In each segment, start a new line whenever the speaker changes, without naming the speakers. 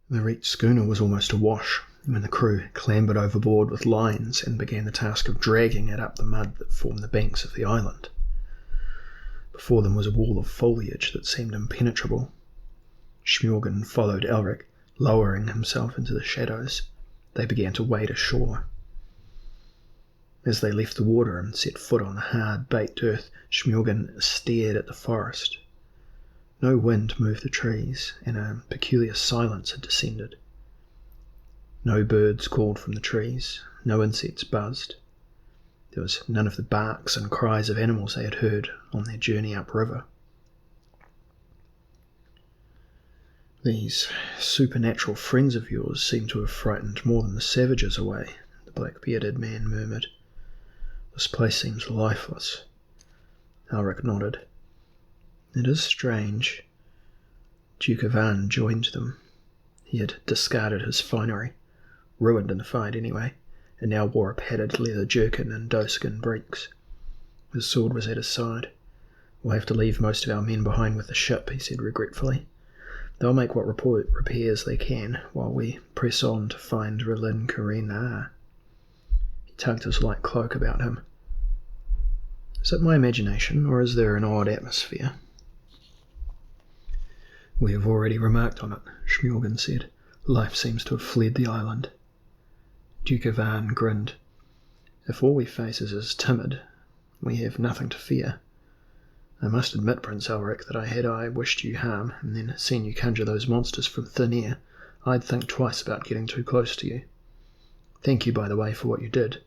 The wrecked schooner was almost awash when the crew clambered overboard with lines and began the task of dragging it up the mud that formed the banks of the island. Before them was a wall of foliage that seemed impenetrable. Schmurgen followed Elric, lowering himself into the shadows. They began to wade ashore. As they left the water and set foot on the hard, baked earth, Schmurgen stared at the forest. No wind moved the trees, and a peculiar silence had descended. No birds called from the trees, no insects buzzed. There was none of the barks and cries of animals they had heard on their journey upriver. "These supernatural friends of yours seem to have frightened more than the savages away," the black-bearded man murmured. "This place seems lifeless." Elric nodded. "It is strange." Duke Ivan joined them. He had discarded his finery, ruined in the fight anyway, and now wore a padded leather jerkin and doeskin breeks. His sword was at his side. "We'll have to leave most of our men behind with the ship," he said regretfully. "They'll make what repairs they can, while we press on to find Relin Karina." He tugged his light cloak about him. "Is it my imagination, or is there an odd atmosphere?" "We have already remarked on it," Schmurgen said. "Life seems to have fled the island." Duke Ivan grinned. "If all we face is as timid, we have nothing to fear. I must admit, Prince Elric, that had I wished you harm, and then seen you conjure those monsters from thin air, I'd think twice about getting too close to you. Thank you, by the way, for what you did.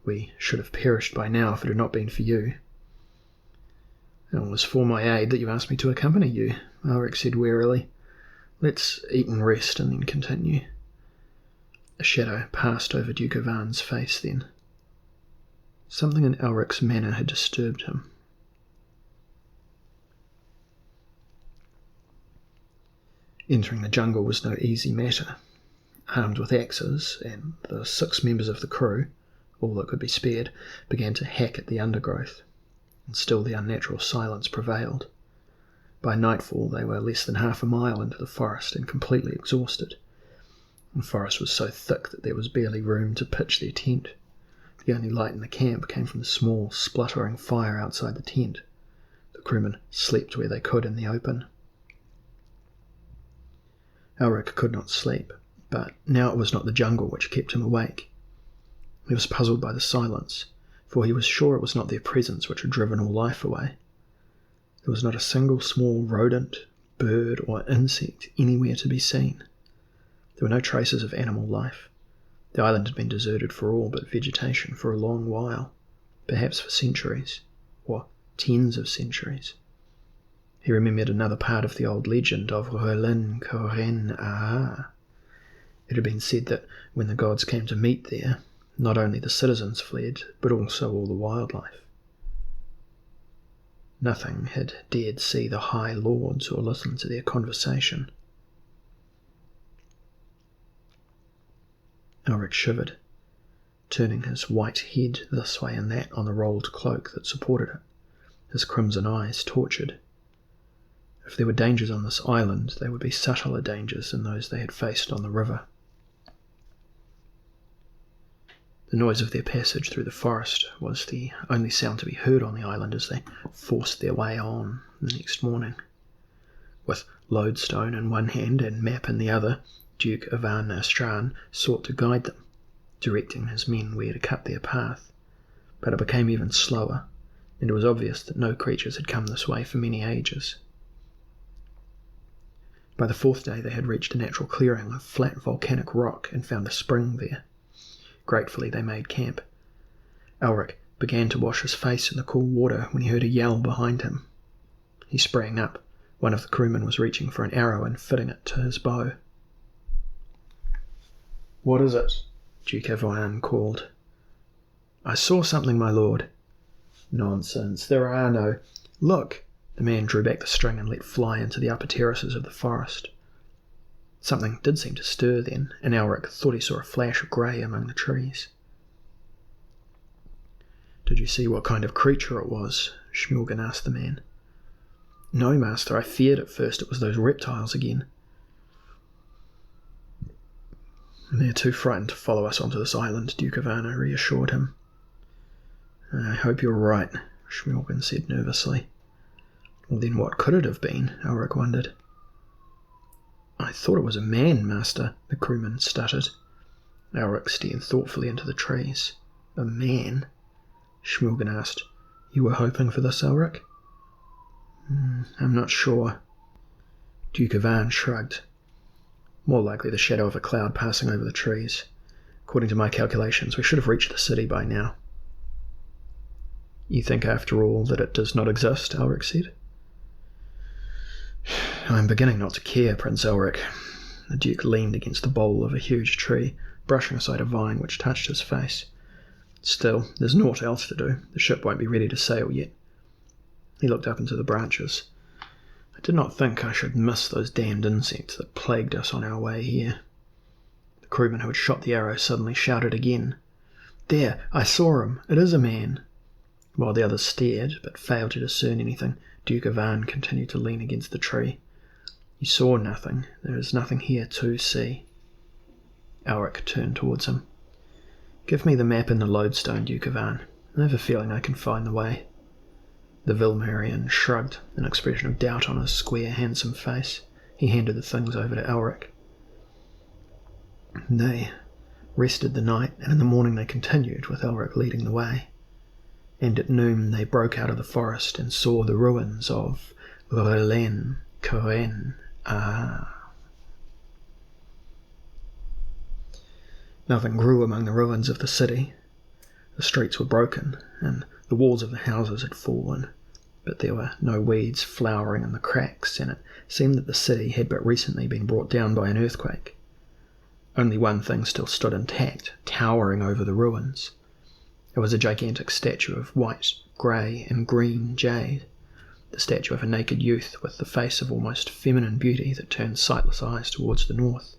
We should have perished by now if it had not been for you." "It was for my aid that you asked me to accompany you," Elric said wearily. "Let's eat and rest and then continue." A shadow passed over Duke Ivan's face then. Something in Elric's manner had disturbed him. Entering the jungle was no easy matter. Armed with axes, and the 6 members of the crew, all that could be spared, began to hack at the undergrowth, and still the unnatural silence prevailed. By nightfall they were less than half a mile into the forest and completely exhausted. The forest was so thick that there was barely room to pitch their tent. The only light in the camp came from the small, spluttering fire outside the tent. The crewmen slept where they could in the open. Elric could not sleep, but now it was not the jungle which kept him awake. He was puzzled by the silence, for he was sure it was not their presence which had driven all life away. There was not a single small rodent, bird, or insect anywhere to be seen. There were no traces of animal life. The island had been deserted for all but vegetation for a long while, perhaps for centuries, or tens of centuries. He remembered another part of the old legend of Relin Karina. It had been said that when the gods came to meet there, not only the citizens fled, but also all the wildlife. Nothing had dared see the High Lords or listen to their conversation. Elric shivered, turning his white head this way and that on the rolled cloak that supported it, his crimson eyes tortured. If there were dangers on this island, they would be subtler dangers than those they had faced on the river. The noise of their passage through the forest was the only sound to be heard on the island as they forced their way on the next morning. With lodestone in one hand and map in the other, Duke Ivan Astran sought to guide them, directing his men where to cut their path. But it became even slower, and it was obvious that no creatures had come this way for many ages. By the 4th day they had reached a natural clearing of flat volcanic rock and found a spring there. Gratefully they made camp. Elric began to wash his face in the cool water when he heard a yell behind him. He sprang up. One of the crewmen was reaching for an arrow and fitting it to his bow. "What is it?" Duke Ivan called. "I saw something, my lord." "Nonsense, there are no—" "Look!" The man drew back the string and let fly into the upper terraces of the forest. Something did seem to stir then, and Elric thought he saw a flash of grey among the trees. "Did you see what kind of creature it was?" Schmurgen asked the man. "No, master, I feared at first it was those reptiles again." They're too frightened to follow us onto this island, Duke Ivana reassured him. I hope you're right, Schmilgen said nervously. Well, then what could it have been? Elric wondered. I thought it was a man, Master, the crewman stuttered. Elric stared thoughtfully into the trees. A man? Schmilgen asked. You were hoping for this, Elric? I'm not sure. Duke Ivan shrugged. More likely the shadow of a cloud passing over the trees. According to my calculations, we should have reached the city by now. You think, after all, that it does not exist? Elric said. I'm beginning not to care, Prince Elric. The Duke leaned against the bole of a huge tree, brushing aside a vine which touched his face. Still, there's naught else to do. The ship won't be ready to sail yet. He looked up into the branches. I did not think I should miss those damned insects that plagued us on our way here. The crewman who had shot the arrow suddenly shouted again. There, I saw him. It is a man. While the others stared, but failed to discern anything, Duke Ivan continued to lean against the tree. You saw nothing. There is nothing here to see. Elric turned towards him. Give me the map and the lodestone, Duke Ivan. I have a feeling I can find the way. The Vilmerian shrugged, an expression of doubt on his square, handsome face. He handed the things over to Elric. They rested the night, and in the morning they continued, with Elric leading the way. And at noon they broke out of the forest and saw the ruins of Relin Cohen. Nothing grew among the ruins of the city. The streets were broken, and the walls of the houses had fallen, but there were no weeds flowering in the cracks, and it seemed that the city had but recently been brought down by an earthquake. Only one thing still stood intact, towering over the ruins. It was a gigantic statue of white, grey, and green jade, the statue of a naked youth with the face of almost feminine beauty that turned sightless eyes towards the north.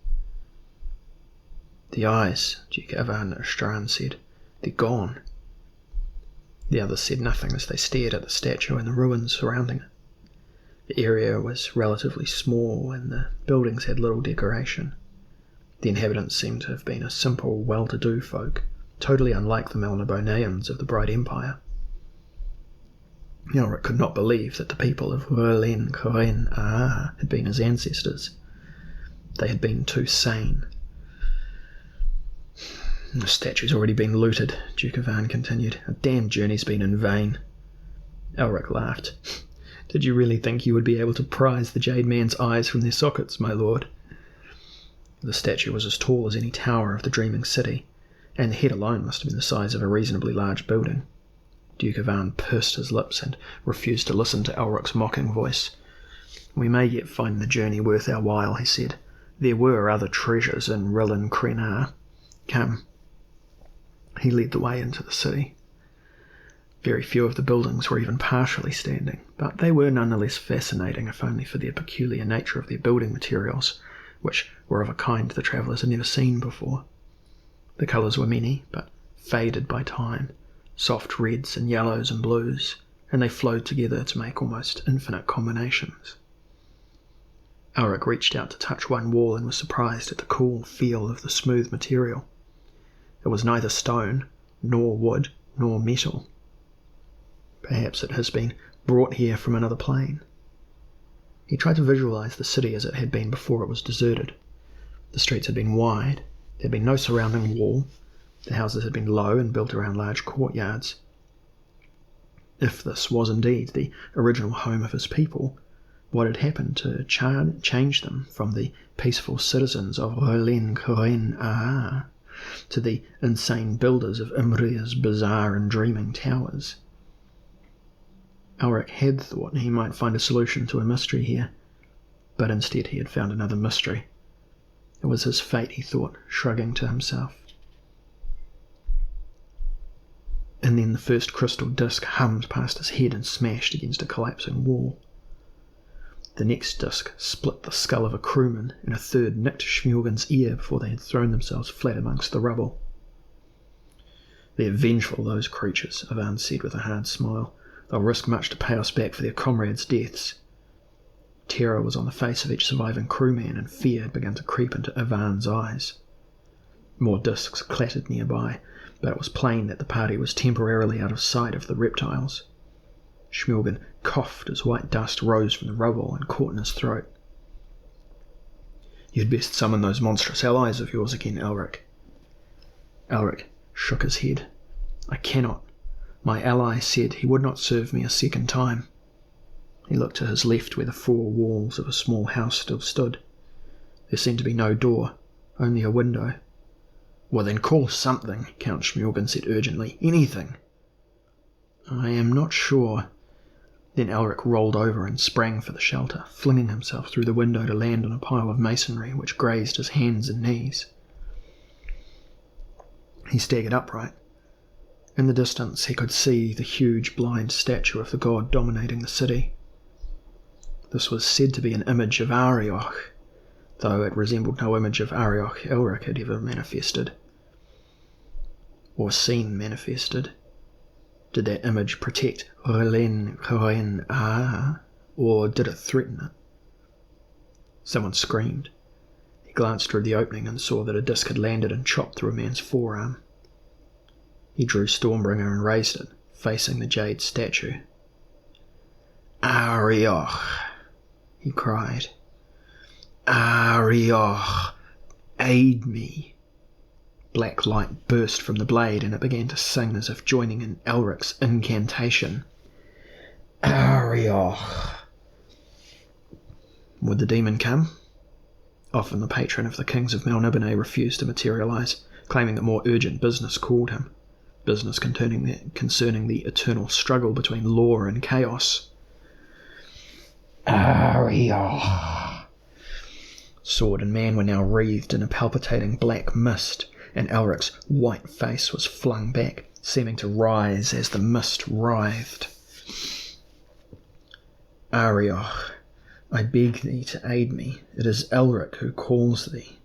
The eyes, Duke Ivan Strahn said. They're gone. The others said nothing as they stared at the statue and the ruins surrounding it. The area was relatively small and the buildings had little decoration. The inhabitants seemed to have been a simple, well-to-do folk, totally unlike the Melnibonéans of the Bright Empire. Elric could not believe that the people of Relin Cohen had been his ancestors. They had been too sane. The statue's already been looted, Duke Ivan continued. A damn journey's been in vain. Elric laughed. Did you really think you would be able to prise the Jade Man's eyes from their sockets, my lord? The statue was as tall as any tower of the dreaming city, and the head alone must have been the size of a reasonably large building. Duke Ivan pursed his lips and refused to listen to Elric's mocking voice. We may yet find the journey worth our while, he said. There were other treasures in Rillen Krenar. Come. He led the way into the city. Very few of the buildings were even partially standing, but they were nonetheless fascinating, if only for the peculiar nature of their building materials, which were of a kind the travellers had never seen before. The colours were many, but faded by time, soft reds and yellows and blues, and they flowed together to make almost infinite combinations. Elric reached out to touch one wall and was surprised at the cool feel of the smooth material. It was neither stone, nor wood, nor metal. Perhaps it has been brought here from another plane. He tried to visualize the city as it had been before it was deserted. The streets had been wide, there had been no surrounding wall, the houses had been low and built around large courtyards. If this was indeed the original home of his people, what had happened to change them from the peaceful citizens of Relin Cohen to the insane builders of Imria's bizarre and dreaming towers? Elric had thought he might find a solution to a mystery here, but instead he had found another mystery. It was his fate, he thought, shrugging to himself. And then the first crystal disc hummed past his head and smashed against a collapsing wall. The next disc split the skull of a crewman, and a third nicked Schmilgen's ear before they had thrown themselves flat amongst the rubble. They're vengeful, those creatures, Ivan said with a hard smile. They'll risk much to pay us back for their comrades' deaths. Terror was on the face of each surviving crewman, and fear had begun to creep into Ivan's eyes. More discs clattered nearby, but it was plain that the party was temporarily out of sight of the reptiles. Schmilgen coughed as white dust rose from the rubble and caught in his throat. "You'd best summon those monstrous allies of yours again, Elric." Elric shook his head. "I cannot. My ally said he would not serve me a second time." He looked to his left where the four walls of a small house still stood. There seemed to be no door, only a window. "Well then call something," Count Schmilgen said urgently. "Anything." "I am not sure." Then Elric rolled over and sprang for the shelter, flinging himself through the window to land on a pile of masonry which grazed his hands and knees. He staggered upright. In the distance he could see the huge blind statue of the god dominating the city. This was said to be an image of Arioch, though it resembled no image of Arioch Elric had ever manifested, or seen manifested. Did that image protect Relen or did it threaten it? Someone screamed. He glanced through the opening and saw that a disc had landed and chopped through a man's forearm. He drew Stormbringer and raised it, facing the jade statue. "Arioch," he cried. "Arioch, aid me." Black light burst from the blade and it began to sing as if joining in Elric's incantation. "Arioch." Would the demon come? Often the patron of the kings of Melniboné refused to materialize, claiming that more urgent business called him. Business concerning the eternal struggle between law and chaos. "Arioch." Sword and man were now wreathed in a palpitating black mist, and Elric's white face was flung back, seeming to rise as the mist writhed. "Arioch, I beg thee to aid me. It is Elric who calls thee."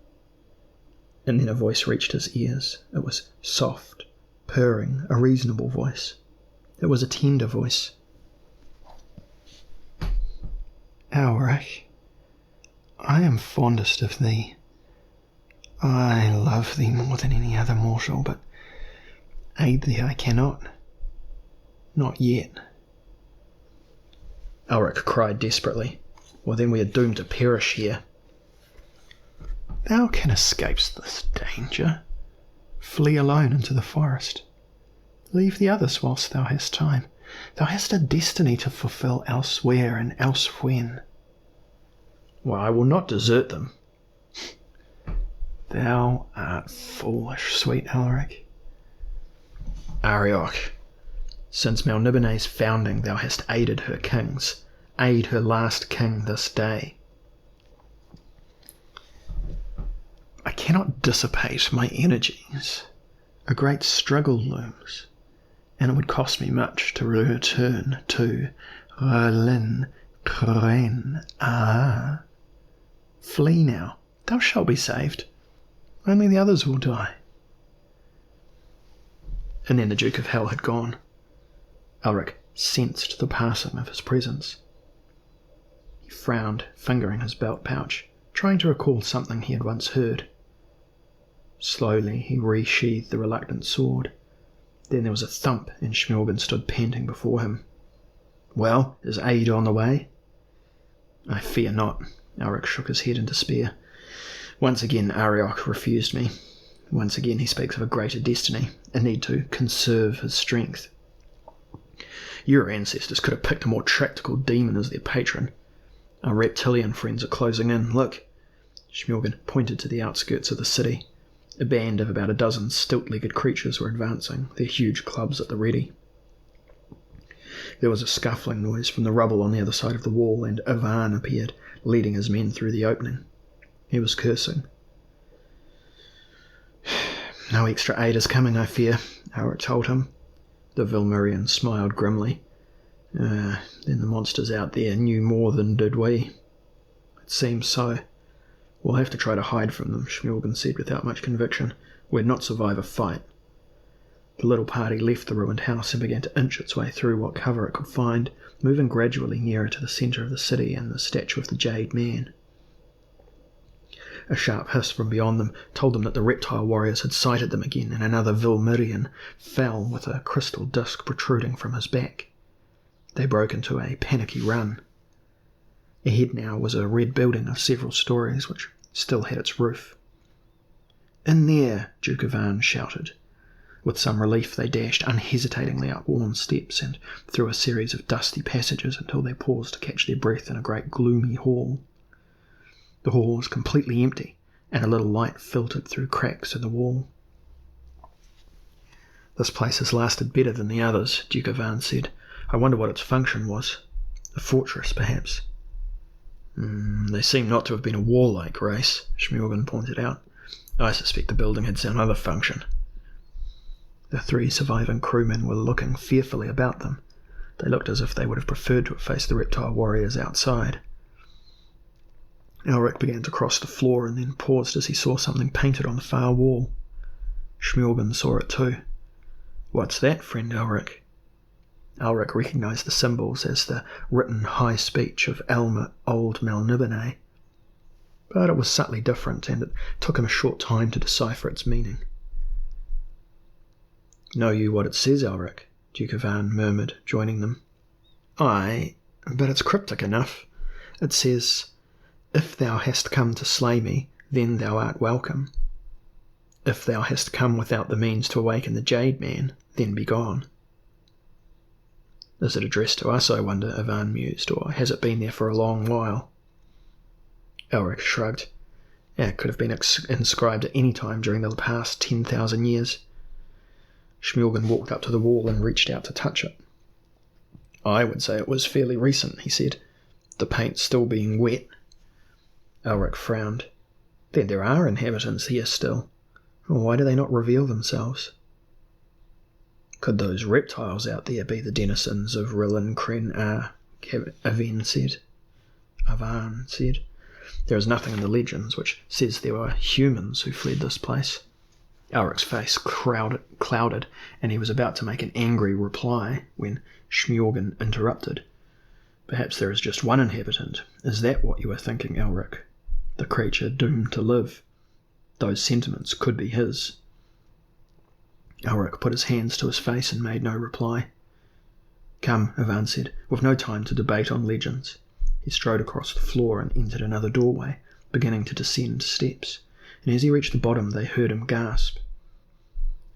And then a voice reached his ears. It was soft, purring, a reasonable voice. It was a tender voice. "Elric, I am fondest of thee. I love thee more than any other mortal, but aid thee I cannot. Not yet." Elric cried desperately. "Well then we are doomed to perish here." "Thou can escape this danger. Flee alone into the forest. Leave the others whilst thou hast time. Thou hast a destiny to fulfill elsewhere and elsewhen." "Well, I will not desert them." "Thou art foolish, sweet Elric." "Arioch, since Melniboné's founding thou hast aided her kings. Aid her last king this day." "I cannot dissipate my energies. A great struggle looms, and it would cost me much to return to Relen. Flee now. Thou shalt be saved. Only the others will die." And then the Duke of Hell had gone. Elric sensed the passing of his presence. He frowned, fingering his belt pouch, trying to recall something he had once heard. Slowly he resheathed the reluctant sword. Then there was a thump and Schmilgen stood panting before him. "Well, is aid on the way?" "I fear not." Elric shook his head in despair. "Once again Arioch refused me. Once again he speaks of a greater destiny, a need to conserve his strength. Your ancestors could have picked a more tractable demon as their patron. Our reptilian friends are closing in. Look." Schmilgen pointed to the outskirts of the city. A band of about a dozen stilt-legged creatures were advancing, their huge clubs at the ready. There was a scuffling noise from the rubble on the other side of the wall, and Ivan appeared, leading his men through the opening. He was cursing. "No extra aid is coming, I fear," Elric told him. The Vilmurian smiled grimly. Then the monsters out there knew more than did we." "It seems so. We'll have to try to hide from them," Schmilgen said without much conviction. "We'd not survive a fight." The little party left the ruined house and began to inch its way through what cover it could find, moving gradually nearer to the centre of the city and the statue of the Jade Man. A sharp hiss from beyond them told them that the reptile warriors had sighted them again, and another Vilmirian fell with a crystal disc protruding from his back. They broke into a panicky run. Ahead now was a red building of several stories, which still had its roof. "In there!" Duke Ivan shouted. With some relief they dashed unhesitatingly up worn steps and through a series of dusty passages until they paused to catch their breath in a great gloomy hall. The hall was completely empty, and a little light filtered through cracks in the wall. "This place has lasted better than the others," Duke Ivan said. "I wonder what its function was. A fortress, perhaps." "They seem not to have been a warlike race," Schmurgen pointed out. "I suspect the building had some other function." The 3 surviving crewmen were looking fearfully about them. They looked as if they would have preferred to have faced the reptile warriors outside. Elric began to cross the floor and then paused as he saw something painted on the far wall. Schmurgen saw it too. "What's that, friend Elric?" Elric recognised the symbols as the written high speech of old Melniboné, but it was subtly different, and it took him a short time to decipher its meaning. "Know you what it says, Elric?" Duke Ivan murmured, joining them. "Aye, but it's cryptic enough. It says, 'If thou hast come to slay me, then thou art welcome. If thou hast come without the means to awaken the Jade Man, then be gone.'" "Is it addressed to us, I wonder," Ivan mused, "or has it been there for a long while?" Elric shrugged. It could have been inscribed at any time during the past 10,000 years. Schmurgen walked up to the wall and reached out to touch it. "I would say it was fairly recent," he said, "the paint still being wet." Elric frowned. "Then there are inhabitants here still. Why do they not reveal themselves?" "Could those reptiles out there be the denizens of Rilin Kren Avan said. "There is nothing in the legends which says there were humans who fled this place." Elric's face clouded, and he was about to make an angry reply when Schmurgen interrupted. "Perhaps there is just one inhabitant. Is that what you were thinking, Elric? The creature doomed to live. Those sentiments could be his." Elric put his hands to his face and made no reply. "Come," Ivan said. "We've no time to debate on legends." He strode across the floor and entered another doorway, beginning to descend steps, and as he reached the bottom they heard him gasp.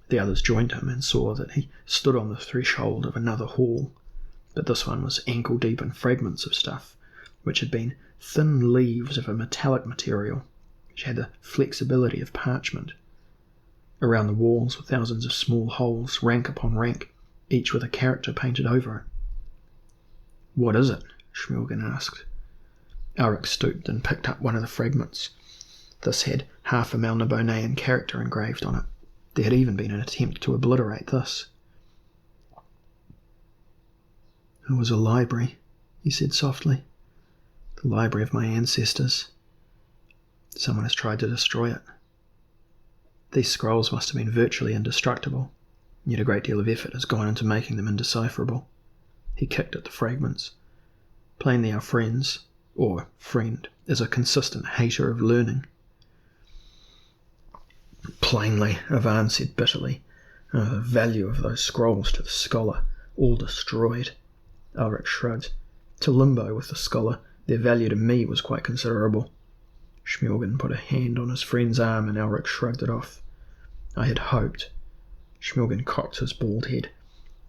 The others joined him and saw that he stood on the threshold of another hall, but this one was ankle-deep in fragments of stuff, which had been thin leaves of a metallic material, which had the flexibility of parchment. Around the walls were thousands of small holes, rank upon rank, each with a character painted over it. "What is it?" Schmurgen asked. Elric stooped and picked up one of the fragments. This had half a Melnibonéan character engraved on it. There had even been an attempt to obliterate this. "It was a library," he said softly. "The library of my ancestors. Someone has tried to destroy it. These scrolls must have been virtually indestructible, yet a great deal of effort has gone into making them indecipherable." He kicked at the fragments. "Plainly our friend, is a consistent hater of learning." "Plainly," Ivan said bitterly. "The value of those scrolls to the scholar, all destroyed." Elric shrugged. "To Limbo with the scholar, their value to me was quite considerable." Schmurgen put a hand on his friend's arm and Elric shrugged it off. "I had hoped." Schmurgen cocked his bald head.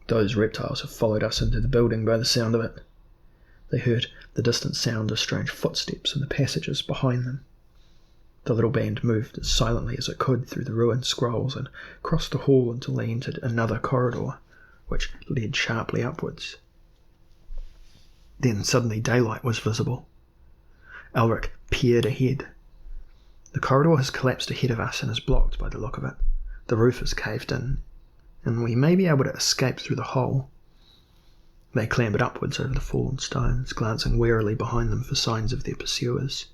"Those reptiles have followed us into the building by the sound of it." They heard the distant sound of strange footsteps in the passages behind them. The little band moved as silently as it could through the ruined scrolls and crossed the hall until they entered another corridor, which led sharply upwards. Then suddenly daylight was visible. Elric peered ahead. "The corridor has collapsed ahead of us and is blocked by the look of it. The roof is caved in, and we may be able to escape through the hole." They clambered upwards over the fallen stones, glancing warily behind them for signs of their pursuers.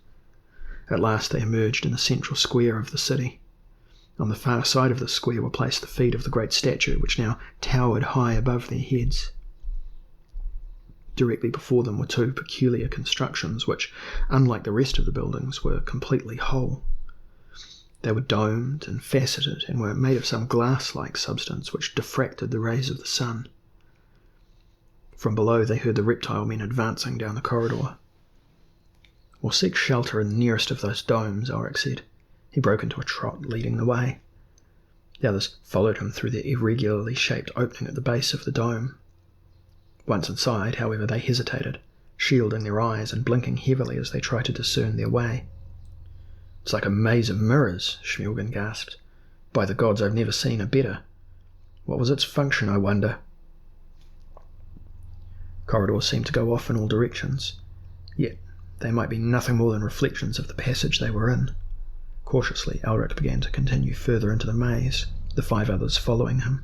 At last they emerged in the central square of the city. On the far side of the square were placed the feet of the great statue, which now towered high above their heads. Directly before them were two peculiar constructions which, unlike the rest of the buildings, were completely whole. They were domed and faceted and were made of some glass-like substance which diffracted the rays of the sun. From below they heard the reptile men advancing down the corridor. "We'll seek shelter in the nearest of those domes," Elric said. He broke into a trot, leading the way. The others followed him through the irregularly shaped opening at the base of the dome. Once inside, however, they hesitated, shielding their eyes and blinking heavily as they tried to discern their way. "It's like a maze of mirrors," Schmilgen gasped. "By the gods, I've never seen a better. What was its function, I wonder?" Corridors seemed to go off in all directions, yet they might be nothing more than reflections of the passage they were in. Cautiously, Elric began to continue further into the maze, the 5 others following him.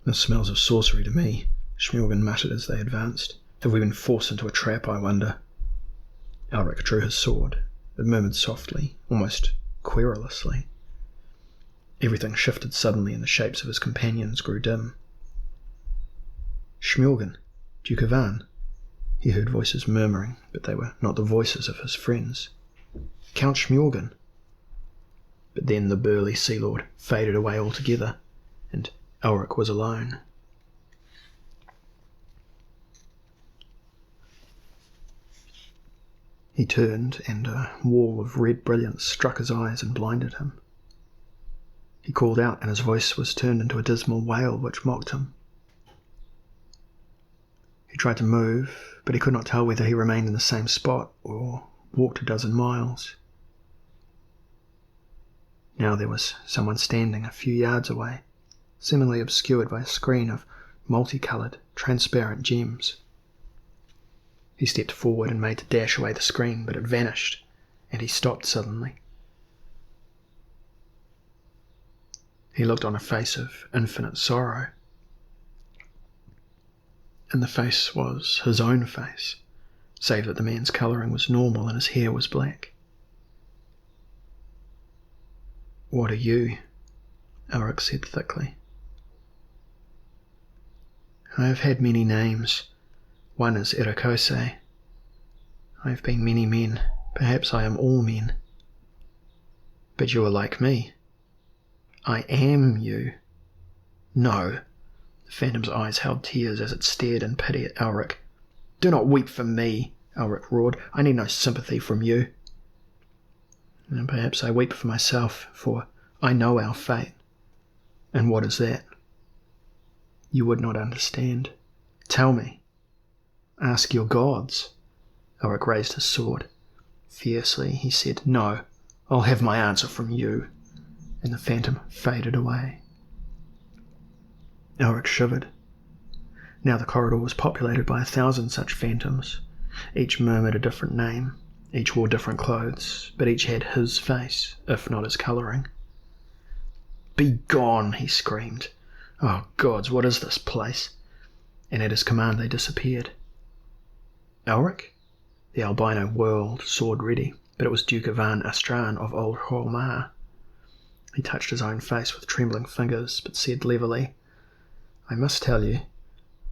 "This smells of sorcery to me," Schmilgen muttered as they advanced. "Have we been forced into a trap, I wonder?" Elric drew his sword. It murmured softly, almost querulously. Everything shifted suddenly and the shapes of his companions grew dim. "Schmilgen, Duke Ivan," he heard voices murmuring, but they were not the voices of his friends. "Count Schmilgen." But then the burly Sea Lord faded away altogether, and Elric was alone. He turned, and a wall of red brilliance struck his eyes and blinded him. He called out, and his voice was turned into a dismal wail which mocked him. He tried to move, but he could not tell whether he remained in the same spot or walked a dozen miles. Now there was someone standing a few yards away, seemingly obscured by a screen of multicoloured, transparent gems. He stepped forward and made to dash away the screen, but it vanished, and he stopped suddenly. He looked on a face of infinite sorrow, and the face was his own face, save that the man's colouring was normal and his hair was black. "What are you?" Elric said thickly. "I have had many names. One is Ericose. I have been many men. Perhaps I am all men. But you are like me. I am you." "No." The phantom's eyes held tears as it stared in pity at Elric. "Do not weep for me," Elric roared. "I need no sympathy from you." "And perhaps I weep for myself, for I know our fate." "And what is that?" "You would not understand. Tell me. Ask your gods." Elric raised his sword. Fiercely he said, "No, I'll have my answer from you." And the phantom faded away. Elric shivered. Now the corridor was populated by 1,000 such phantoms. Each murmured a different name, each wore different clothes, but each had his face, if not his colouring. "Be gone," he screamed. "Oh gods, what is this place?" And at his command they disappeared. "Elric?" The albino whirled, sword ready, but it was Duke Ivan Astran of Old Hrollmar. He touched his own face with trembling fingers, but said levelly, "I must tell you,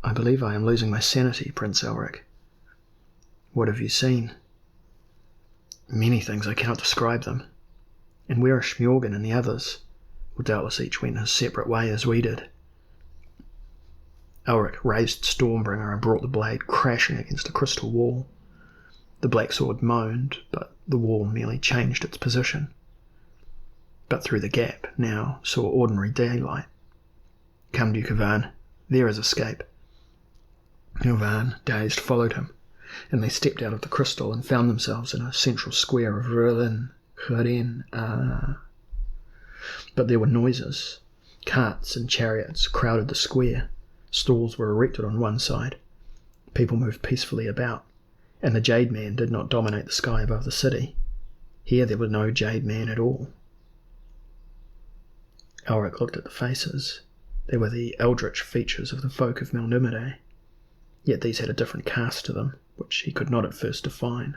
I believe I am losing my sanity, Prince Elric." "What have you seen?" "Many things, I cannot describe them. And where are Schmilgen and the others? Well, doubtless each went his separate way as we did." Elric raised Stormbringer and brought the blade crashing against a crystal wall. The black sword moaned, but the wall merely changed its position. But through the gap now saw ordinary daylight. "Come, Duke Ivan, there is escape." Ivan, dazed, followed him, and they stepped out of the crystal and found themselves in a central square of R'lin. But there were noises. Carts and chariots crowded the square. Stalls were erected on one side. People moved peacefully about, and the Jade Man did not dominate the sky above the city. Here there was no Jade Man at all. Elric looked at the faces. They were the eldritch features of the folk of Melniboné, yet these had a different cast to them, which he could not at first define.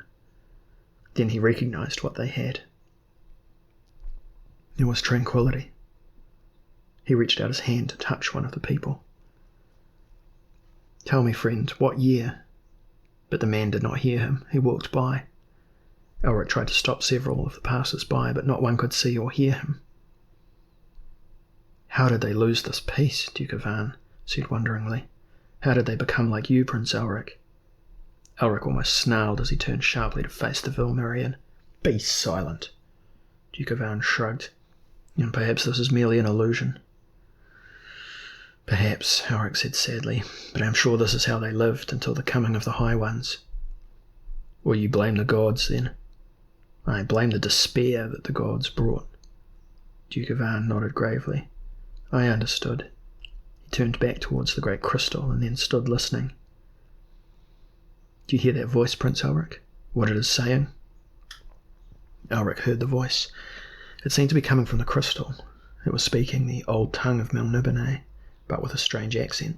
Then he recognized what they had. There was tranquility. He reached out his hand to touch one of the people. "Tell me, friend, what year?" But the man did not hear him. He walked by. Elric tried to stop several of the passers-by, but not one could see or hear him. "How did they lose this peace?" Duke Ivan said wonderingly. "How did they become like you, Prince Elric?" Elric almost snarled as he turned sharply to face the Vilmirian. "Be silent!" Duke Ivan shrugged. "And perhaps this is merely an illusion." "Perhaps," Elric said sadly, "but I am sure this is how they lived until the coming of the High Ones." "Will you blame the gods, then?" "I blame the despair that the gods brought." Duke Ivan nodded gravely. "I understood." He turned back towards the great crystal and then stood listening. "Do you hear that voice, Prince Elric? What it is saying?" Elric heard the voice. It seemed to be coming from the crystal. It was speaking the old tongue of Melniboné, but with a strange accent.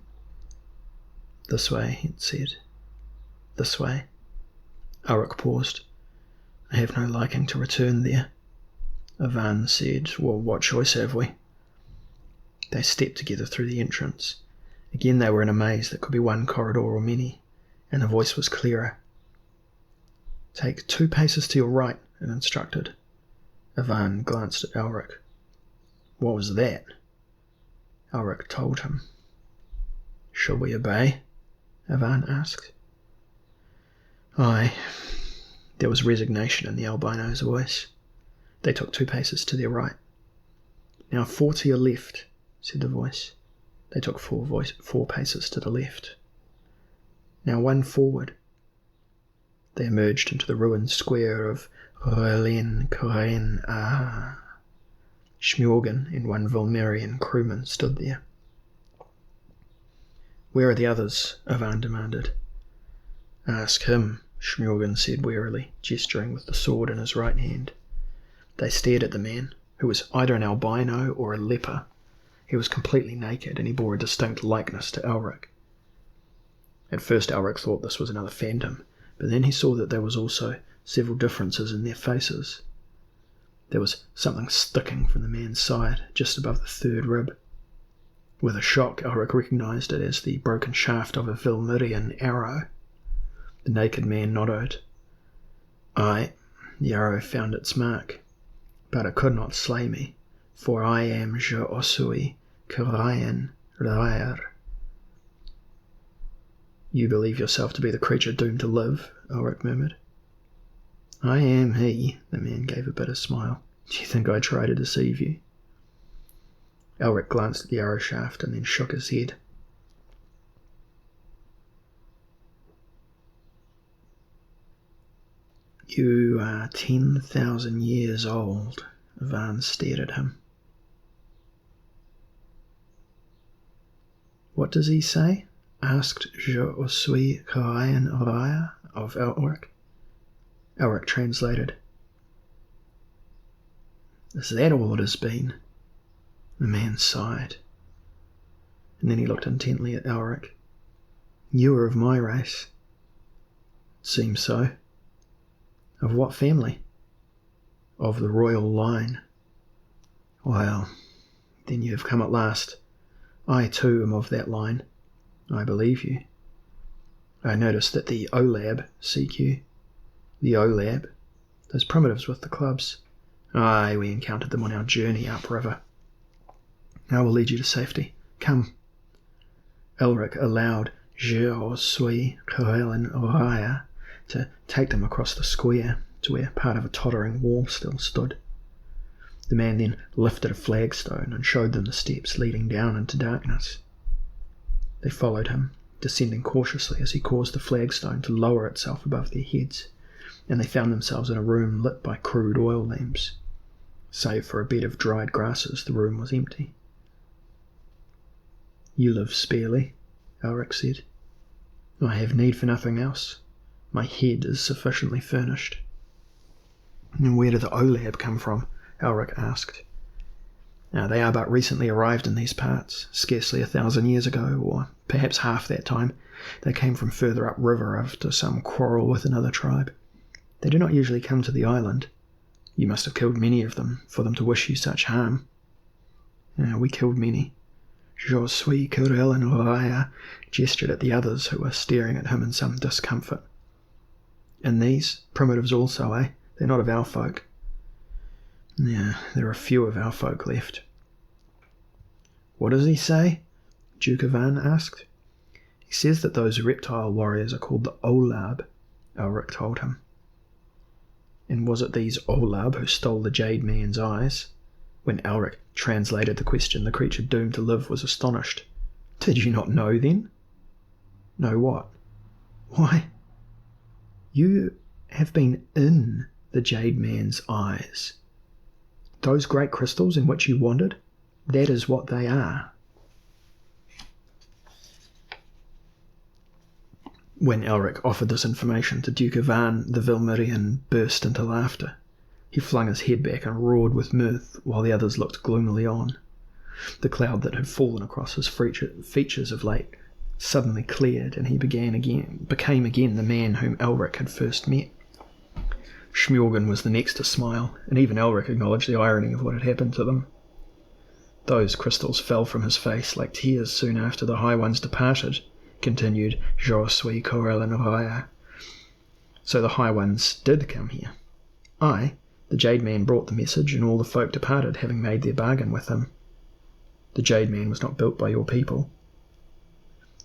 "This way," it said. "This way." Elric paused. "I have no liking to return there." Ivan said, "Well, what choice have we?" They stepped together through the entrance. Again they were in a maze that could be one corridor or many, and the voice was clearer. "Take 2 paces to your right," it instructed. Ivan glanced at Elric. "What was that?" Elric told him. "Shall we obey?" Ivan asked. "Aye." There was resignation in the albino's voice. They took 2 paces to their right. "Now 4 to your left," said the voice. They took 4 paces to the left. "Now 1 forward." They emerged into the ruined square of Roelin Corain. Smorgon and 1 Vilmirian crewman stood there. "Where are the others?" Ivan demanded. "Ask him," Smorgon said wearily, gesturing with the sword in his right hand. They stared at the man, who was either an albino or a leper. He was completely naked, and he bore a distinct likeness to Elric. At first Elric thought this was another phantom, but then he saw that there was also several differences in their faces. There was something sticking from the man's side, just above the 3rd rib. With a shock, Elric recognised it as the broken shaft of a Vilmirian arrow. The naked man nodded. "Aye, the arrow found its mark, but it could not slay me, for I am Je Osui Karayan Rair." "You believe yourself to be the creature doomed to live," Elric murmured. "I am he," the man gave a bitter smile. "Do you think I try to deceive you?" Elric glanced at the arrow shaft and then shook his head. "You are 10,000 years old." Ivan stared at him. "What does he say?" asked Je Osui Karayan Raya of Elric. Elric translated. "Is that all it has been?" The man sighed. And then he looked intently at Elric. "You are of my race." "It seems so." "Of what family?" "Of the royal line." "Well, then you have come at last. I too am of that line. I believe you. I noticed that the OLAB seek you." "The OLAB?" "Those primitives with the clubs." "Aye, we encountered them on our journey upriver." "I will lead you to safety. Come." Elric allowed Je Osui Karayan Raya to take them across the square to where part of a tottering wall still stood. The man then lifted a flagstone and showed them the steps leading down into darkness. They followed him, descending cautiously as he caused the flagstone to lower itself above their heads, and they found themselves in a room lit by crude oil lamps. Save for a bed of dried grasses, the room was empty. "You live sparely," Elric said. "I have need for nothing else. My head is sufficiently furnished." "And where did the OLAB come from?" Elric asked. "They are but recently arrived in these parts, scarcely 1,000 years ago, or perhaps half that time. They came from further upriver after some quarrel with another tribe. They do not usually come to the island. You must have killed many of them, for them to wish you such harm." "We killed many." Josui Kurel and Raya gestured at the others who were staring at him in some discomfort. "And these? Primitives also, eh? They're not of our folk. Yeah, there are few of our folk left. What does he say? Duke Ivan asked. He says that those reptile warriors are called the Olab, Elric told him. And was it these Olab who stole the Jade Man's eyes? When Elric translated the question, the creature doomed to live was astonished. Did you not know then? Know what? Why, you have been in the Jade Man's eyes. Those great crystals in which you wandered, that is what they are. When Elric offered this information to Duke Ivan, the Vilmirian burst into laughter. He flung his head back and roared with mirth, while the others looked gloomily on. The cloud that had fallen across his features of late suddenly cleared, and he became again the man whom Elric had first met. Smorgon was the next to smile, and even Elric acknowledged the irony of what had happened to them. Those crystals fell from his face like tears soon after the High Ones departed, continued Je suis Corellenraya. So the High Ones did come here. I, the Jade Man, brought the message, and all the folk departed, having made their bargain with him. The Jade Man was not built by your people.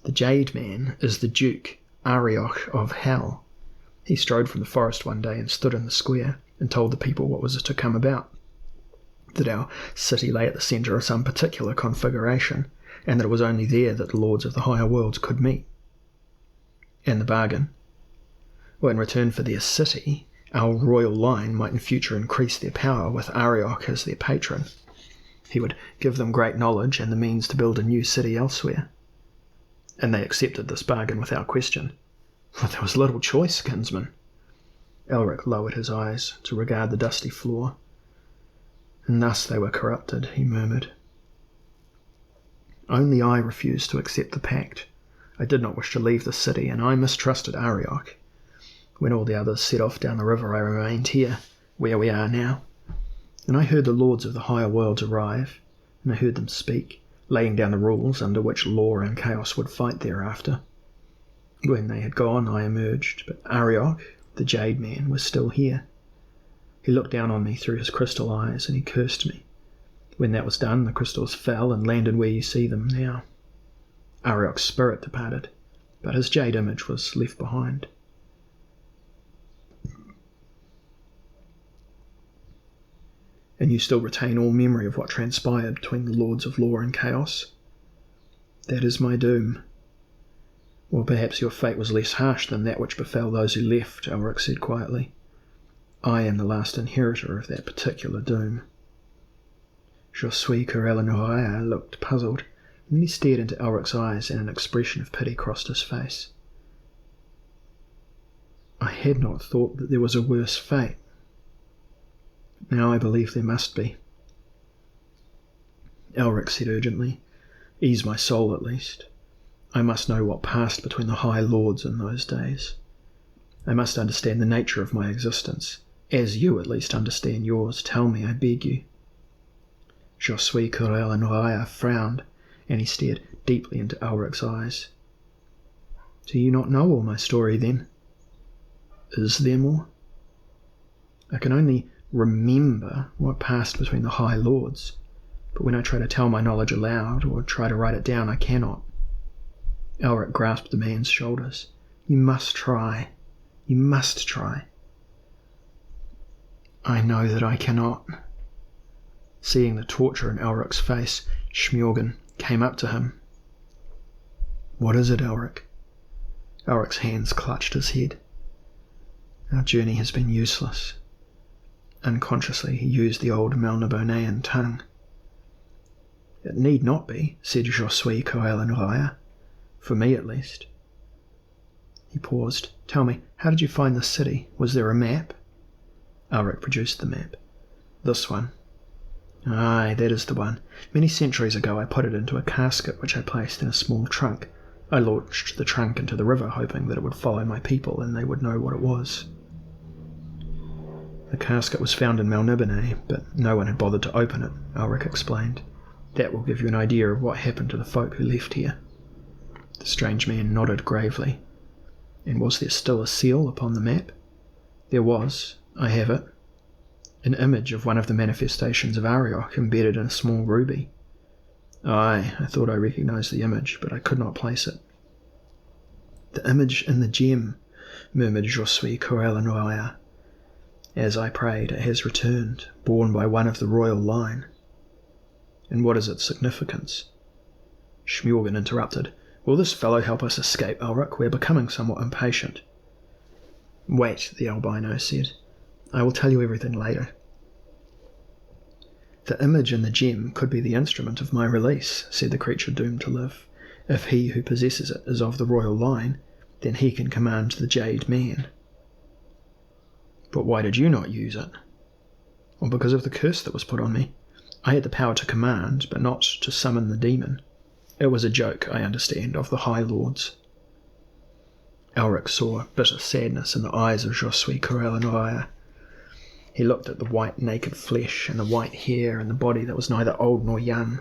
The Jade Man is the Duke Arioch of Hell. He strode from the forest one day and stood in the square and told the people what was to come about, that our city lay at the centre of some particular configuration, and that it was only there that the lords of the higher worlds could meet. And the bargain? Well, in return for their city, our royal line might in future increase their power with Arioch as their patron. He would give them great knowledge and the means to build a new city elsewhere. And they accepted this bargain without question. Well, there was little choice, kinsman. Elric lowered his eyes to regard the dusty floor. And thus they were corrupted, he murmured. Only I refused to accept the pact. I did not wish to leave the city, and I mistrusted Arioch. When all the others set off down the river, I remained here, where we are now. And I heard the lords of the higher worlds arrive, and I heard them speak, laying down the rules under which law and chaos would fight thereafter. When they had gone, I emerged, but Arioch, the Jade Man, was still here. He looked down on me through his crystal eyes, and he cursed me. When that was done, the crystals fell and landed where you see them now. Arioch's spirit departed, but his jade image was left behind. And you still retain all memory of what transpired between the Lords of Law and Chaos? That is my doom. Or perhaps your fate was less harsh than that which befell those who left, Elric said quietly. I am the last inheritor of that particular doom. Je suis Corellenraya looked puzzled, and then he stared into Elric's eyes, and an expression of pity crossed his face. I had not thought that there was a worse fate. Now I believe there must be. Elric said urgently, ease my soul at least. I must know what passed between the High Lords in those days. I must understand the nature of my existence, as you at least understand yours. Tell me, I beg you. Je suis Corellenraya frowned, and he stared deeply into Elric's eyes. Do you not know all my story then? Is there more? I can only remember what passed between the High Lords, but when I try to tell my knowledge aloud, or try to write it down, I cannot. Elric grasped the man's shoulders. You must try. You must try. I know that I cannot. Seeing the torture in Elric's face, Smorgon came up to him. What is it, Elric? Elric's hands clutched his head. Our journey has been useless. Unconsciously he used the old Melnibonéan tongue. It need not be, said Je suis Corellenraya. For me at least. He paused. Tell me, how did you find the city? Was there a map? Elric produced the map. This one. Aye, that is the one. Many centuries ago I put it into a casket which I placed in a small trunk. I launched the trunk into the river, hoping that it would follow my people and they would know what it was. The casket was found in Melniboné, but no one had bothered to open it, Elric explained. That will give you an idea of what happened to the folk who left here. The strange man nodded gravely. And was there still a seal upon the map? There was, I have it. An image of one of the manifestations of Arioch embedded in a small ruby. Aye, I thought I recognised the image, but I could not place it. The image in the gem, murmured Josui Corelanoia. As I prayed, it has returned, borne by one of the royal line. And what is its significance? Schmjorgen interrupted. Will this fellow help us escape, Elric? We are becoming somewhat impatient. Wait, the albino said. I will tell you everything later. The image in the gem could be the instrument of my release, said the creature doomed to live. If he who possesses it is of the royal line, then he can command the Jade Man. But why did you not use it? Well, because of the curse that was put on me. I had the power to command, but not to summon the demon. It was a joke, I understand, of the High Lords. Elric saw bitter sadness in the eyes of Josui Corelanoia. He looked at the white naked flesh and the white hair and the body that was neither old nor young,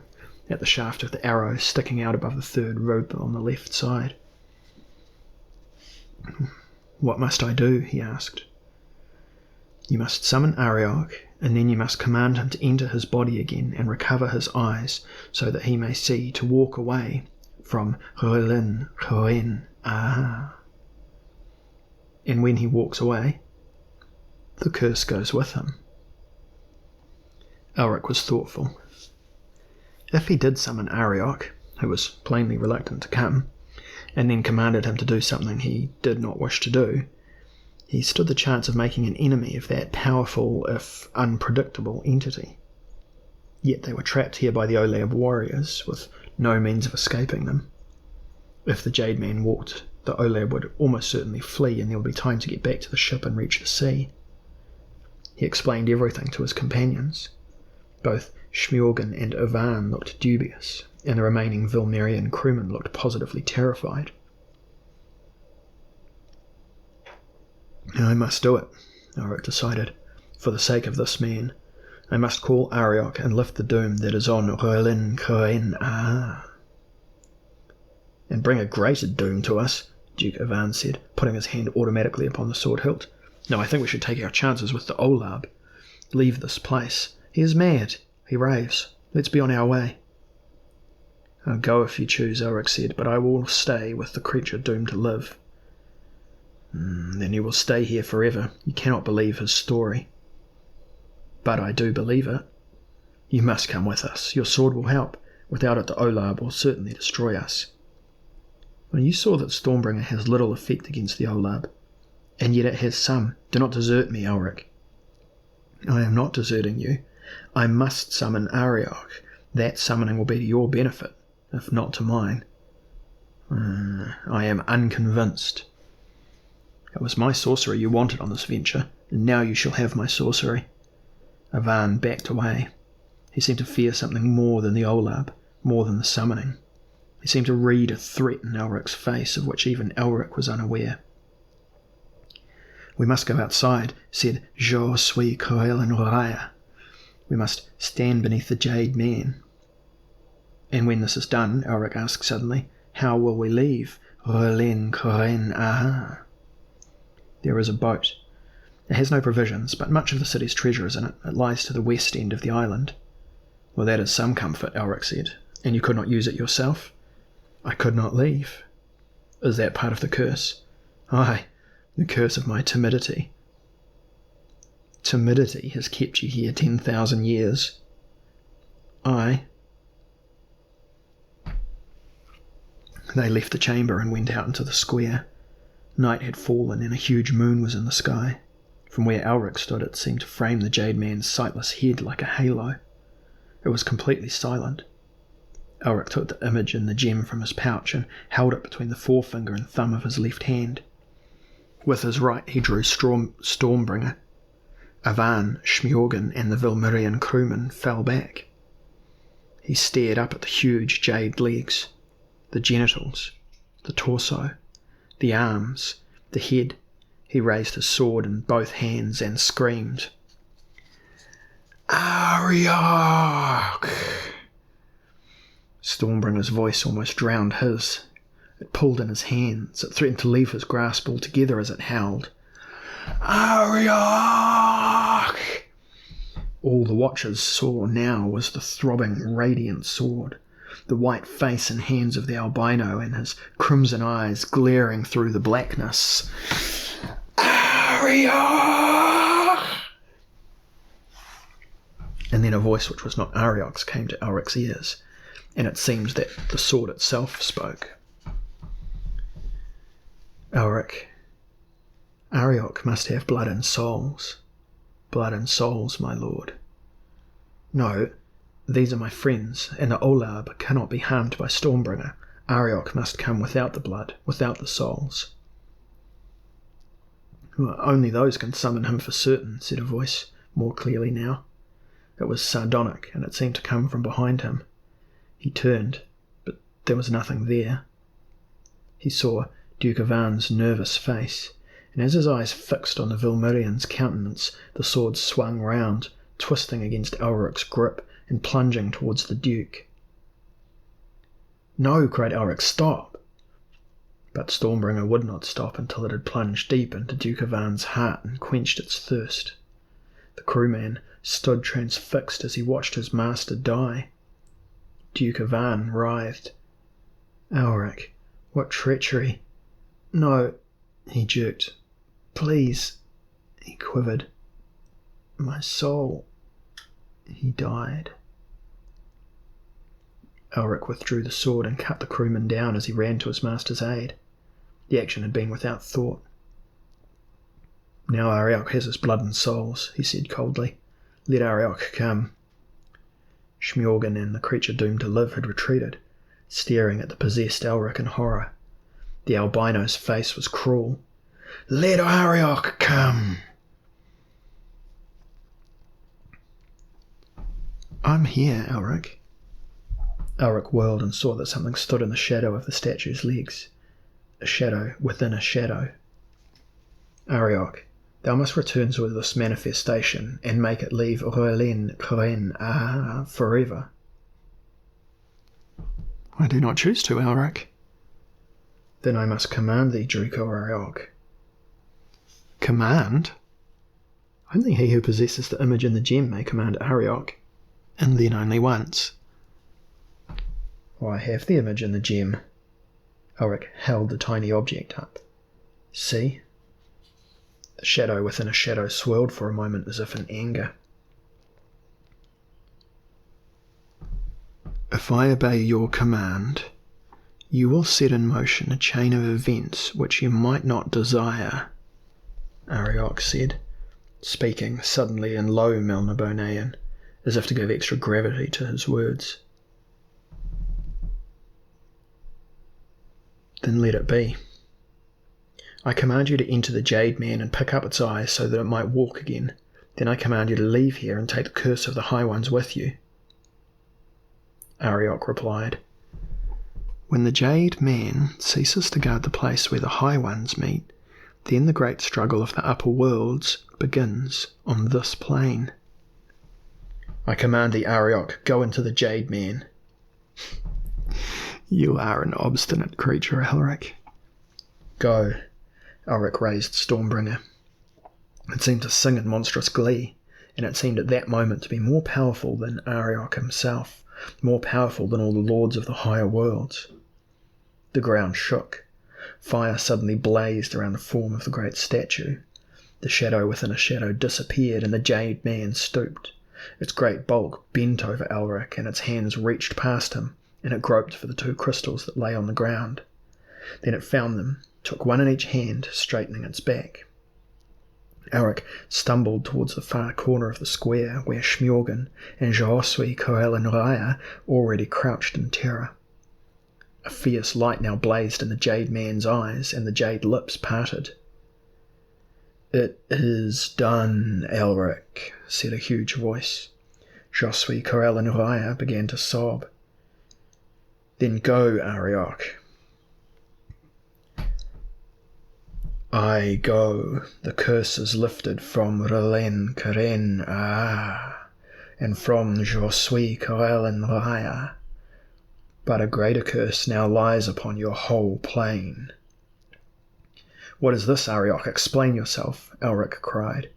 at the shaft of the arrow sticking out above the third rib on the left side. What must I do? He asked. You must summon Arioch, and then you must command him to enter his body again and recover his eyes, so that he may see to walk away from R'lin R'en. And when he walks away, the curse goes with him. Elric was thoughtful. If he did summon Arioch, who was plainly reluctant to come, and then commanded him to do something he did not wish to do, he stood the chance of making an enemy of that powerful, if unpredictable, entity. Yet they were trapped here by the Olab warriors, with no means of escaping them. If the Jade Man walked, the Olab would almost certainly flee, and there would be time to get back to the ship and reach the sea. He explained everything to his companions. Both Schmjorgen and Ivan looked dubious, and the remaining Vilmerian crewmen looked positively terrified. I must do it, Elric decided. For the sake of this man, I must call Arioch and lift the doom that is on R'lin R'en. And bring a greater doom to us, Duke Ivan said, putting his hand automatically upon the sword hilt. No, I think we should take our chances with the Olab. Leave this place. He is mad. He raves. Let's be on our way. I'll go if you choose, Elric said, but I will stay with the creature doomed to live. Then you will stay here forever. You cannot believe his story. But I do believe it. You must come with us. Your sword will help. Without it, the Olab will certainly destroy us. Well, you saw that Stormbringer has little effect against the Olab, and yet it has some. Do not desert me, Elric. I am not deserting you. I must summon Arioch. That summoning will be to your benefit, if not to mine. I am unconvinced. It was my sorcery you wanted on this venture, and now you shall have my sorcery. Ivan backed away. He seemed to fear something more than the Olab, more than the summoning. He seemed to read a threat in Elric's face of which even Elric was unaware. We must go outside, said Josui Corelanoia. We must stand beneath the Jade Man. And when this is done, Elric asked suddenly, how will we leave R'lin R'en? There is a boat. It has no provisions, but much of the city's treasure is in it. It lies to the west end of the island. Well, that is some comfort, Elric said. And you could not use it yourself? I could not leave. Is that part of the curse? Aye, the curse of my timidity. Timidity has kept you here 10,000 years. Aye. They left the chamber and went out into the square. Night had fallen and a huge moon was in the sky. From where Elric stood it seemed to frame the Jade Man's sightless head like a halo. It was completely silent. Elric took the image and the gem from his pouch and held it between the forefinger and thumb of his left hand. With his right he drew Stormbringer. Ivan, Schmjorgen and the Vilmerian crewmen fell back. He stared up at the huge jade legs, the genitals, the torso, the arms, the head. He raised his sword in both hands and screamed, Arioch! Stormbringer's voice almost drowned his. It pulled in his hands. It threatened to leave his grasp altogether as it howled. Arioch! All the watchers saw now was the throbbing, radiant sword, the white face and hands of the albino and his crimson eyes glaring through the blackness. Arioch! And then a voice which was not Arioch's came to Elric's ears, and it seemed that the sword itself spoke. Elric, Arioch must have blood and souls. Blood and souls, my lord. No, these are my friends, and the Olab cannot be harmed by Stormbringer. Arioch must come without the blood, without the souls. Well, only those can summon him for certain, said a voice, more clearly now. It was sardonic, and it seemed to come from behind him. He turned, but there was nothing there. He saw Duke Ivan's nervous face, and as his eyes fixed on the Vilmirian's countenance, the sword swung round, twisting against Elric's grip and plunging towards the Duke. No, cried Elric, stop! But Stormbringer would not stop until it had plunged deep into Duke Ivan's heart and quenched its thirst. The crewman stood transfixed as he watched his master die. Duke Ivan writhed. Elric, what treachery! No, he jerked. Please, he quivered. My soul. He died. Elric withdrew the sword and cut the crewman down as he ran to his master's aid. The action had been without thought. Now Arioch has his blood and souls, he said coldly. Let Arioch come. Smjorgen and the creature doomed to live had retreated, staring at the possessed Elric in horror. The albino's face was cruel. Let Arioch come! I'm here, Elric. Elric whirled and saw that something stood in the shadow of the statue's legs. A shadow within a shadow. Arioch, thou must return to this manifestation and make it leave Roelin Kren forever. I do not choose to, Elric. Then I must command thee, Druco Arioch. Command? Only he who possesses the image in the gem may command Arioch, and then only once. I have the image in the gem. Elric held the tiny object up. See? The shadow within a shadow swirled for a moment as if in anger. If I obey your command, you will set in motion a chain of events which you might not desire, Arioch said, speaking suddenly in low Melnibonéan, as if to give extra gravity to his words. Then let it be. I command you to enter the Jade Man and pick up its eyes so that it might walk again. Then I command you to leave here and take the curse of the High Ones with you. Arioch replied, When the Jade Man ceases to guard the place where the High Ones meet, then the great struggle of the upper worlds begins on this plane. I command thee, Arioch, go into the Jade Man. You are an obstinate creature, Elric. Go. Elric raised Stormbringer. It seemed to sing in monstrous glee, and it seemed at that moment to be more powerful than Arioch himself, more powerful than all the lords of the higher worlds. The ground shook. Fire suddenly blazed around the form of the great statue. The shadow within a shadow disappeared, and the Jade Man stooped. Its great bulk bent over Elric, and its hands reached past him, and it groped for the two crystals that lay on the ground. Then it found them, took one in each hand, straightening its back. Elric stumbled towards the far corner of the square, where Smjorgen and Joswy Coel and Raya already crouched in terror. A fierce light now blazed in the Jade Man's eyes, and the jade lips parted. It is done, Elric, said a huge voice. Joswy Coel and Raya began to sob. Then go, Arioch. I go. The curse is lifted from Roelin Kren, and from Joswy Coel and Raya. But a greater curse now lies upon your whole plane. "What is this, Arioch? Explain yourself," Elric cried.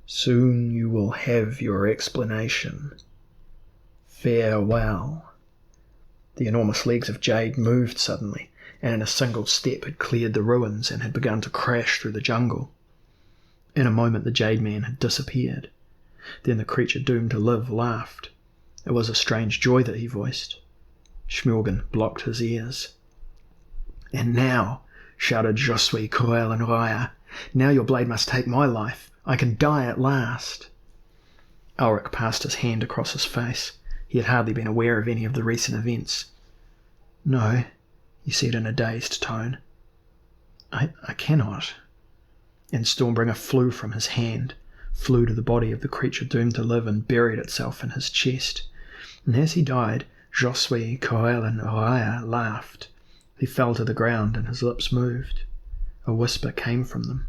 "Soon you will have your explanation. Farewell." The enormous legs of Jade moved suddenly, and in a single step had cleared the ruins and had begun to crash through the jungle. In a moment the Jade Man had disappeared. Then the creature doomed to live laughed. It was a strange joy that he voiced. Shmurgan blocked his ears. "And now," shouted Josui, Coel, and Raya, "now your blade must take my life. I can die at last." Elric passed his hand across his face. He had hardly been aware of any of the recent events. "No," he said in a dazed tone. I cannot." And Stormbringer flew from his hand, flew to the body of the creature doomed to live and buried itself in his chest. And as he died, Josui, Coel, and Raya laughed. He fell to the ground and his lips moved. A whisper came from them.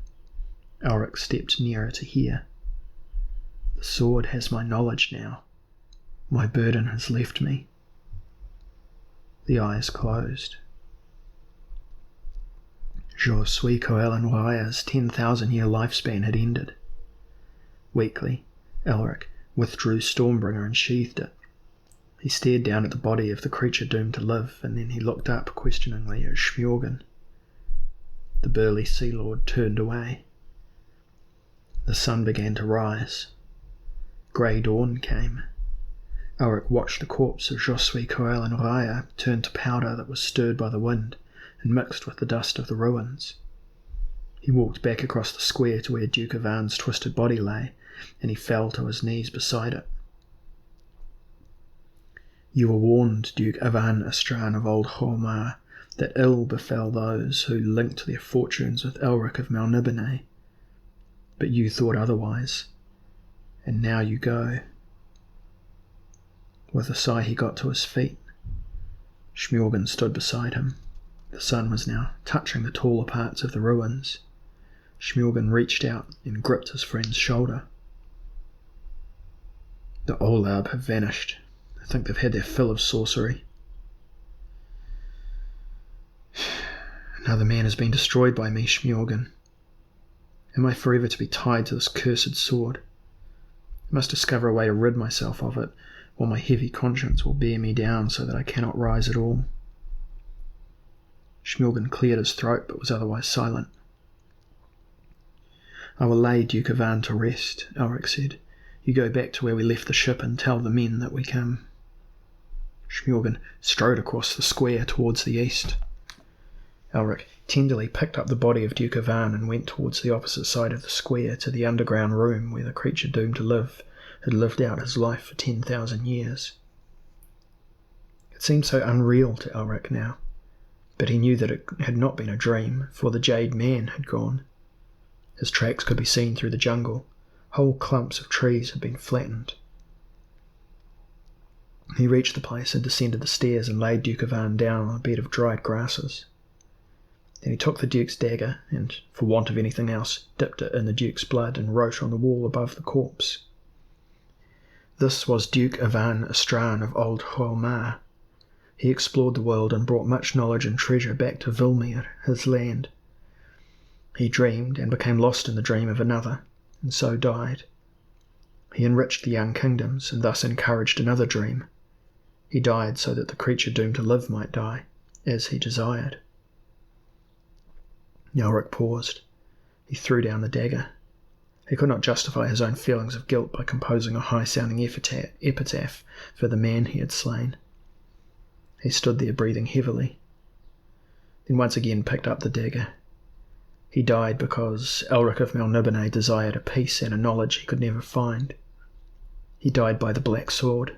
Elric stepped nearer to hear. "The sword has my knowledge now. My burden has left me." The eyes closed. Josui, Coel, and Raya's 10,000-year lifespan had ended. Weakly, Elric withdrew Stormbringer and sheathed it. He stared down at the body of the creature doomed to live, and then he looked up questioningly at Shmurgan. The burly Sea Lord turned away. The sun began to rise. Grey dawn came. Elric watched the corpse of Josui, Coel, and Raya turn to powder that was stirred by the wind and mixed with the dust of the ruins. He walked back across the square to where Duke Ivan's twisted body lay, and he fell to his knees beside it. "You were warned, Duke Ivan Istran of Old Hallmar, that ill befell those who linked their fortunes with Elric of Melniboné. But you thought otherwise, and now you go." With a sigh he got to his feet. Shmurgan stood beside him. The sun was now touching the taller parts of the ruins. Shmurgan reached out and gripped his friend's shoulder. "The Olab have vanished. I think they've had their fill of sorcery. Another man has been destroyed by me, Shmurgan. Am I forever to be tied to this cursed sword? I must discover a way to rid myself of it, or my heavy conscience will bear me down so that I cannot rise at all." Shmurgan cleared his throat but was otherwise silent. "I will lay Duke Ivan to rest," Elric said. "You go back to where we left the ship and tell the men that we come." Shmurgan strode across the square towards the east. Elric tenderly picked up the body of Duke Ivan and went towards the opposite side of the square to the underground room where the creature doomed to live had lived out his life for 10,000 years. It seemed so unreal to Elric now, but he knew that it had not been a dream, for the Jade Man had gone. His tracks could be seen through the jungle. Whole clumps of trees had been flattened. He reached the place and descended the stairs and laid Duke Ivan down on a bed of dried grasses. Then he took the Duke's dagger and, for want of anything else, dipped it in the Duke's blood and wrote on the wall above the corpse. This was Duke Ivan Istran of Old Hallmar. He explored the world and brought much knowledge and treasure back to Vilmir, his land. He dreamed and became lost in the dream of another, and so died. He enriched the young kingdoms and thus encouraged another dream. He died so that the creature doomed to live might die, as he desired. Elric paused. He threw down the dagger. He could not justify his own feelings of guilt by composing a high-sounding epitaph for the man he had slain. He stood there breathing heavily, then once again picked up the dagger. He died because Elric of Melniboné desired a peace and a knowledge he could never find. He died by the black sword.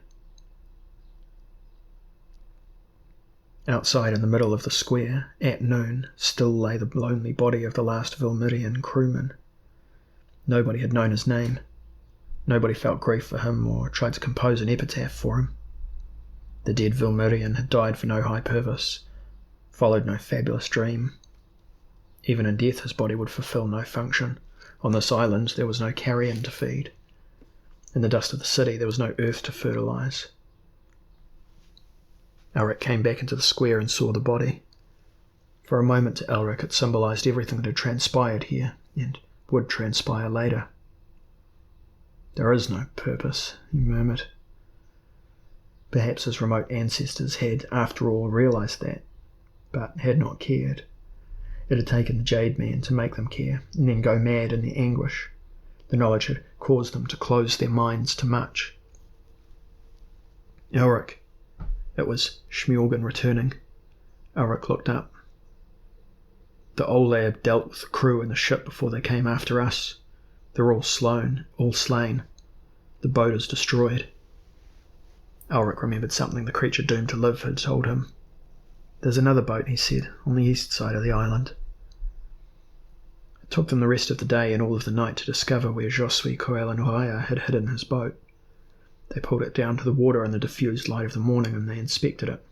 Outside in the middle of the square, at noon, still lay the lonely body of the last Vilmirian crewman. Nobody had known his name. Nobody felt grief for him or tried to compose an epitaph for him. The dead Vilmirian had died for no high purpose, followed no fabulous dream. Even in death his body would fulfill no function. On this island there was no carrion to feed. In the dust of the city there was no earth to fertilize. Elric came back into the square and saw the body. For a moment to Elric it symbolised everything that had transpired here, and would transpire later. "There is no purpose," he murmured. Perhaps his remote ancestors had, after all, realised that, but had not cared. It had taken the Jade Man to make them care, and then go mad in their anguish. The knowledge had caused them to close their minds to much. "Elric." It was Shmiorgan returning. Elric looked up. "The Olab dealt with the crew and the ship before they came after us. They're all slain. The boat is destroyed." Elric remembered something the creature doomed to live had told him. "There's another boat," he said, "on the east side of the island." It took them the rest of the day and all of the night to discover where Josui Coelanuraya had hidden his boat. They pulled it down to the water in the diffused light of the morning, and they inspected it.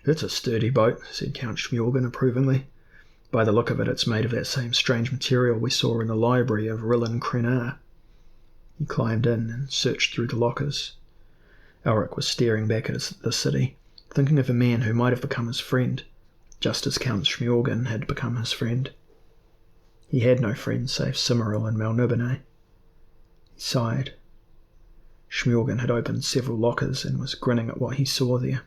"It's a sturdy boat," said Count Shmiorgan approvingly. "By the look of it, it's made of that same strange material we saw in the library of Rillan Krenar." He climbed in and searched through the lockers. Elric was staring back at the city, thinking of a man who might have become his friend, just as Count Shmiorgan had become his friend. He had no friends save Cimmeril and Melniboné. He sighed. Shmiorgan had opened several lockers and was grinning at what he saw there.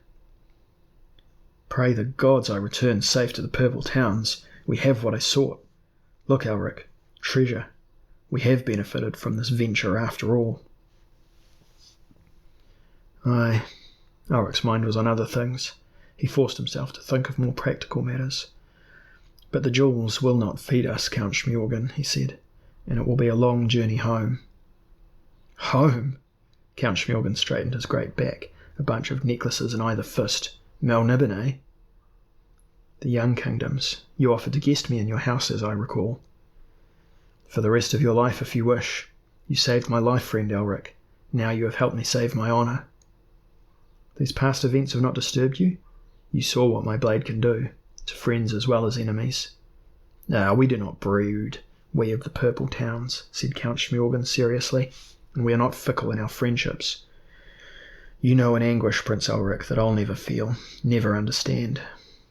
"Pray the gods I return safe to the Purple Towns. We have what I sought. Look, Elric, treasure. We have benefited from this venture after all." Aye. Elric's mind was on other things. He forced himself to think of more practical matters. "But the jewels will not feed us, Count Shmiorgan," he said, "and it will be a long journey home." "Home?" Count Shmiorgan straightened his great back, a bunch of necklaces in either fist. "Melniboné?" "The young kingdoms. You offered to guest me in your house, as I recall." "For the rest of your life, if you wish. You saved my life, friend Elric. Now you have helped me save my honour." "These past events have not disturbed you? You saw what my blade can do, to friends as well as enemies." "We do not brood, we of the Purple Towns," said Count Shmiorgan seriously, "and we are not fickle in our friendships. You know an anguish, Prince Elric, that I'll never feel, never understand.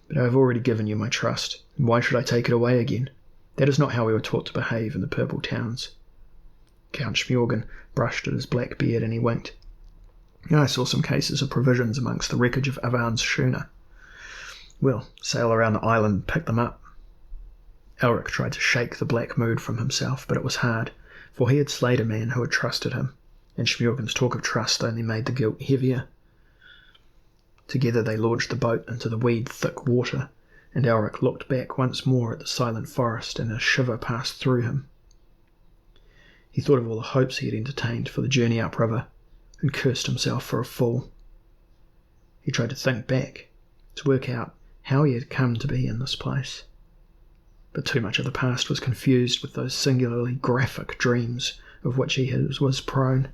But I have already given you my trust, and why should I take it away again? That is not how we were taught to behave in the Purple Towns." Count Shmiorgan brushed at his black beard and he winked. "I saw some cases of provisions amongst the wreckage of Avan's schooner. We'll sail around the island and pick them up." Elric tried to shake the black mood from himself, but it was hard, for he had slayed a man who had trusted him, and Shmiorgan's talk of trust only made the guilt heavier. Together they launched the boat into the weed-thick water, and Elric looked back once more at the silent forest, and a shiver passed through him. He thought of all the hopes he had entertained for the journey upriver, and cursed himself for a fool. He tried to think back, to work out how he had come to be in this place. But too much of the past was confused with those singularly graphic dreams of which he was prone.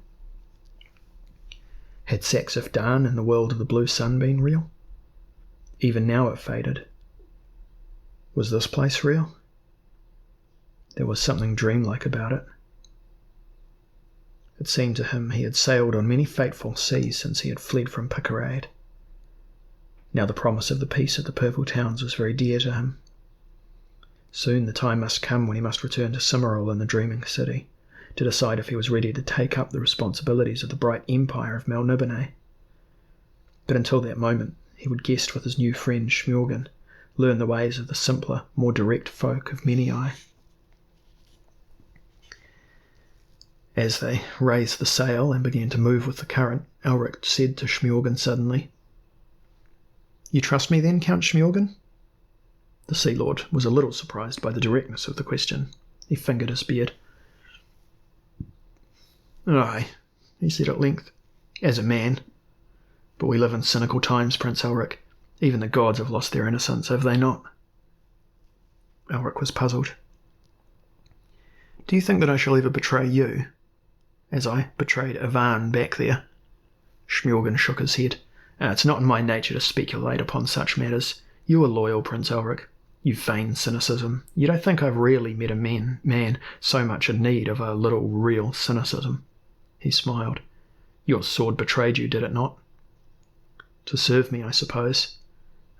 Had Saxif Dan in the world of the blue sun been real? Even now it faded. Was this place real? There was something dreamlike about it. It seemed to him he had sailed on many fateful seas since he had fled from Picarade. Now the promise of the peace of the Purple Towns was very dear to him. Soon the time must come when he must return to Cimmeril in the dreaming city, to decide if he was ready to take up the responsibilities of the bright empire of Melniboné. But until that moment he would guest with his new friend Shmiorgan, learn the ways of the simpler, more direct folk of Menei. As they raised the sail and began to move with the current, Elric said to Shmiorgan suddenly, "You trust me then, Count Shmiorgan?" The Sea Lord was a little surprised by the directness of the question. He fingered his beard. "Aye," he said at length, "as a man. But we live in cynical times, Prince Elric. Even the gods have lost their innocence, have they not?" Elric was puzzled. "Do you think that I shall ever betray you, as I betrayed Avan back there?" Shmiorgan shook his head. "It's not in my nature to speculate upon such matters. You are loyal, Prince Elric. You feign cynicism. Yet I think I've rarely met a man so much in need of a little real cynicism." He smiled. "Your sword betrayed you, did it not?" "To serve me, I suppose."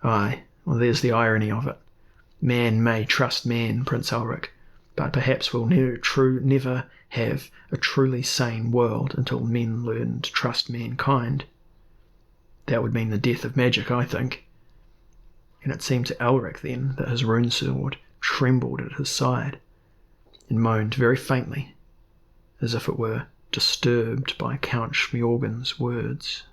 "Aye, Well, there's the irony of it. Man may trust man, Prince Elric, but perhaps we'll never have a truly sane world until men learn to trust mankind. That would mean the death of magic, I think. And it seemed to Elric then that his rune sword trembled at his side and moaned very faintly, as if it were disturbed by Count Schmjorgen's words.